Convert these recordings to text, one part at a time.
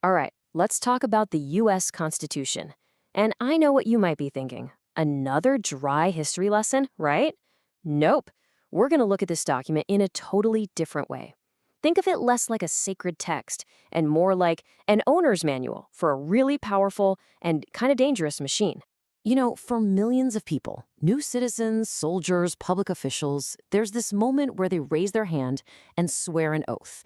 All right, let's talk about the U.S. Constitution. And I know what you might be thinking. Another dry history lesson, right? Nope. We're going to look at this document in a totally different way. Think of it less like a sacred text and more like an owner's manual for a really powerful and kind of dangerous machine. For millions of people, new citizens, soldiers, public officials, there's this moment where they raise their hand and swear an oath.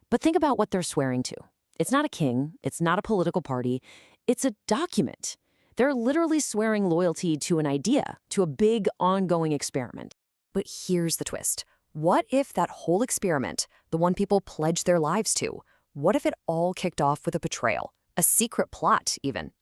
But think about what they're swearing to. It's not a king, it's not a political party, it's a document. They're literally swearing loyalty to an idea, to a big, ongoing experiment. But here's the twist. What if that whole experiment, the one people pledged their lives to, what if it all kicked off with a betrayal? A secret plot, even?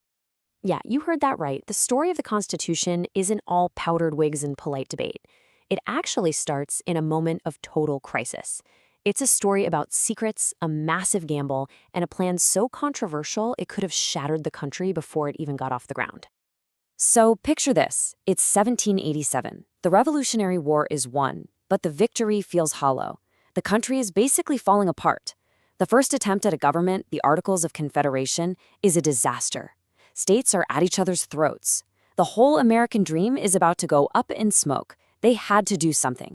Yeah, you heard that right. The story of the Constitution isn't all powdered wigs and polite debate. It actually starts in a moment of total crisis. It's a story about secrets, a massive gamble, and a plan so controversial it could have shattered the country before it even got off the ground. So picture this. It's 1787. The Revolutionary War is won, but the victory feels hollow. The country is basically falling apart. The first attempt at a government, the Articles of Confederation, is a disaster. States are at each other's throats. The whole American dream is about to go up in smoke. They had to do something.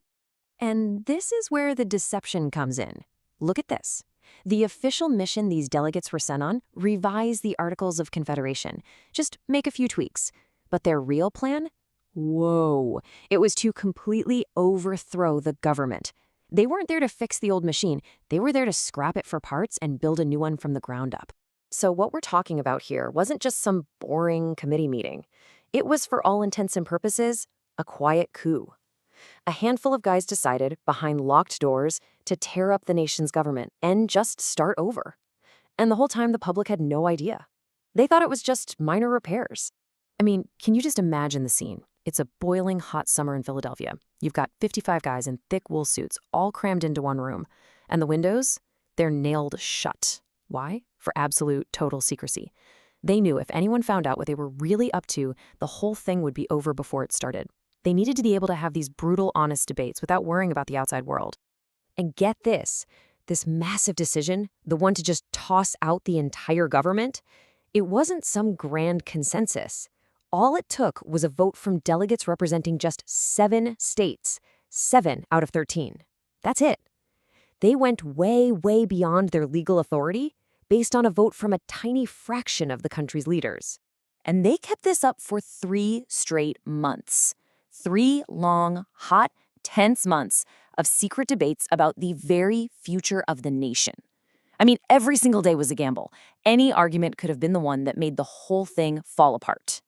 And this is where the deception comes in. Look at this. The official mission these delegates were sent on: revise the Articles of Confederation. Just make a few tweaks. But their real plan? Whoa. It was to completely overthrow the government. They weren't there to fix the old machine. They were there to scrap it for parts and build a new one from the ground up. So what we're talking about here wasn't just some boring committee meeting. It was, for all intents and purposes, a quiet coup. A handful of guys decided, behind locked doors, to tear up the nation's government and just start over. And the whole time the public had no idea. They thought it was just minor repairs. I mean, can you just imagine the scene? It's a boiling hot summer in Philadelphia. You've got 55 guys in thick wool suits, all crammed into one room. And the windows? They're nailed shut. Why? For absolute, total secrecy. They knew if anyone found out what they were really up to, the whole thing would be over before it started. They needed to be able to have these brutal, honest debates without worrying about the outside world. And get this massive decision, the one to just toss out the entire government, it wasn't some grand consensus. All it took was a vote from delegates representing just 7 states, 7 out of 13. That's it. They went way, way beyond their legal authority based on a vote from a tiny fraction of the country's leaders. And they kept this up for 3 straight months. 3 long, hot, tense months of secret debates about the very future of the nation. I mean, every single day was a gamble. Any argument could have been the one that made the whole thing fall apart.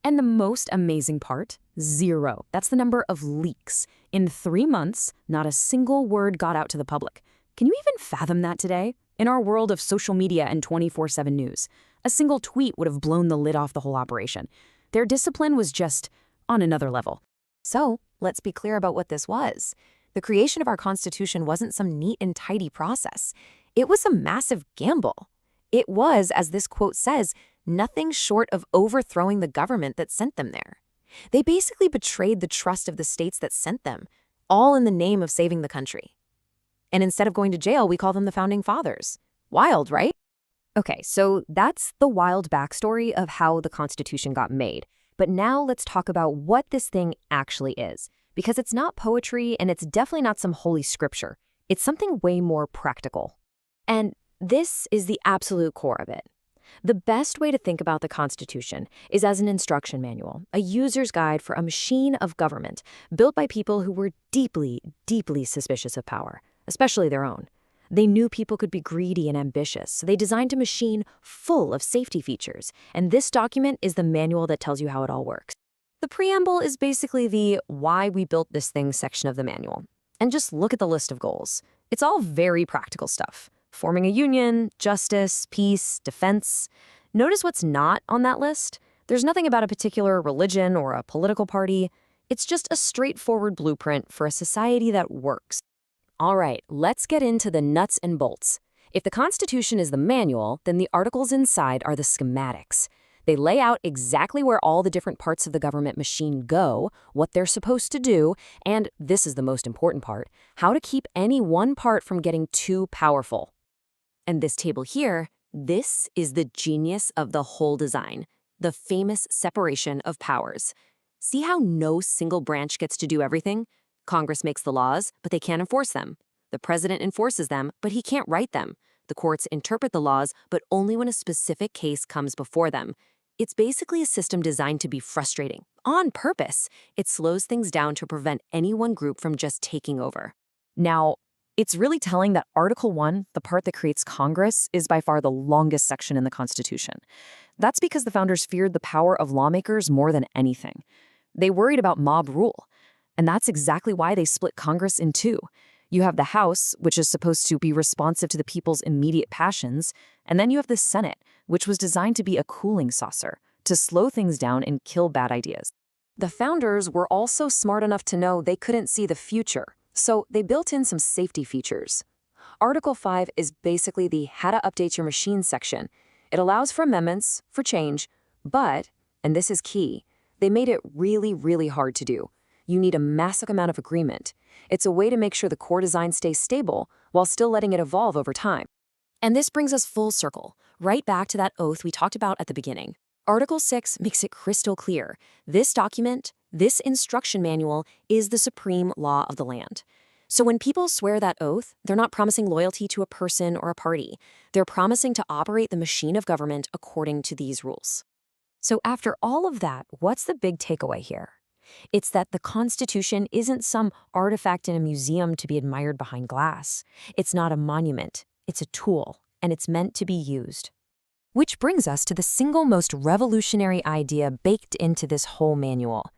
And the most amazing part? 0. That's the number of leaks. In 3 months, not a single word got out to the public. Can you even fathom that today? In our world of social media and 24/7 news, a single tweet would have blown the lid off the whole operation. Their discipline was just on another level. So, let's be clear about what this was. The creation of our Constitution wasn't some neat and tidy process. It was a massive gamble. It was, as this quote says, nothing short of overthrowing the government that sent them there. They basically betrayed the trust of the states that sent them, all in the name of saving the country. And instead of going to jail, we call them the Founding Fathers. Wild, right? Okay, so that's the wild backstory of how the Constitution got made. But now let's talk about what this thing actually is. Because it's not poetry and it's definitely not some holy scripture. It's something way more practical. And this is the absolute core of it. The best way to think about the Constitution is as an instruction manual, a user's guide for a machine of government built by people who were deeply, deeply suspicious of power, especially their own. They knew people could be greedy and ambitious, so they designed a machine full of safety features, and this document is the manual that tells you how it all works. The preamble is basically the why we built this thing section of the manual. And just look at the list of goals. It's all very practical stuff. Forming a union, justice, peace, defense. Notice what's not on that list? There's nothing about a particular religion or a political party. It's just a straightforward blueprint for a society that works. All right, let's get into the nuts and bolts. If the Constitution is the manual, then the articles inside are the schematics. They lay out exactly where all the different parts of the government machine go, what they're supposed to do, and this is the most important part, how to keep any one part from getting too powerful. And this table here, This is the genius of the whole design, the famous separation of powers. See how no single branch gets to do everything? Congress makes the laws, but they can't enforce them. The president enforces them, but he can't write them. The courts interpret the laws, but only when a specific case comes before them. It's basically a system designed to be frustrating, on purpose. It slows things down to prevent any one group from just taking over. Now, it's really telling that Article 1, the part that creates Congress, is by far the longest section in the Constitution. That's because the founders feared the power of lawmakers more than anything. They worried about mob rule, and that's exactly why they split Congress in two. You have the House, which is supposed to be responsive to the people's immediate passions, and then you have the Senate, which was designed to be a cooling saucer, to slow things down and kill bad ideas. The founders were also smart enough to know they couldn't see the future, so they built in some safety features. Article 5 is basically the how to update your machine section. It allows for amendments, for change, but, and this is key, they made it really, really hard to do. You need a massive amount of agreement. It's a way to make sure the core design stays stable while still letting it evolve over time. And this brings us full circle, right back to that oath we talked about at the beginning. Article 6 makes it crystal clear. This document, this instruction manual, is the supreme law of the land. So when people swear that oath, they're not promising loyalty to a person or a party. They're promising to operate the machine of government according to these rules. So after all of that, what's the big takeaway here? It's that the Constitution isn't some artifact in a museum to be admired behind glass. It's not a monument. It's a tool, and it's meant to be used. Which brings us to the single most revolutionary idea baked into this whole manual.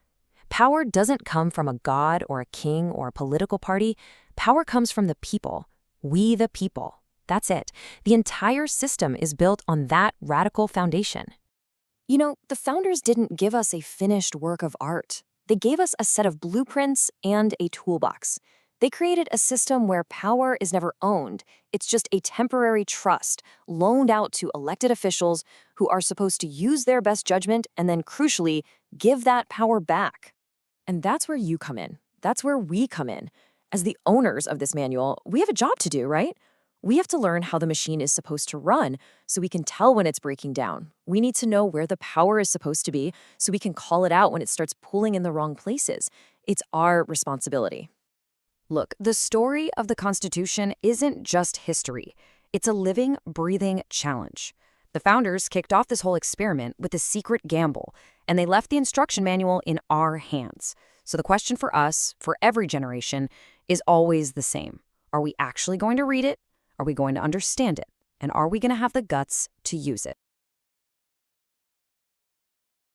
Power doesn't come from a god or a king or a political party. Power comes from the people. We the people. That's it. The entire system is built on that radical foundation. You know, the founders didn't give us a finished work of art. They gave us a set of blueprints and a toolbox. They created a system where power is never owned. It's just a temporary trust loaned out to elected officials who are supposed to use their best judgment and then, crucially, give that power back. And that's where you come in. That's where we come in. As the owners of this manual, we have a job to do, right? We have to learn how the machine is supposed to run so we can tell when it's breaking down. We need to know where the power is supposed to be so we can call it out when it starts pulling in the wrong places. It's our responsibility. Look, the story of the Constitution isn't just history. It's a living, breathing challenge. The founders kicked off this whole experiment with a secret gamble, and they left the instruction manual in our hands. So the question for us, for every generation, is always the same. Are we actually going to read it? Are we going to understand it? And are we going to have the guts to use it?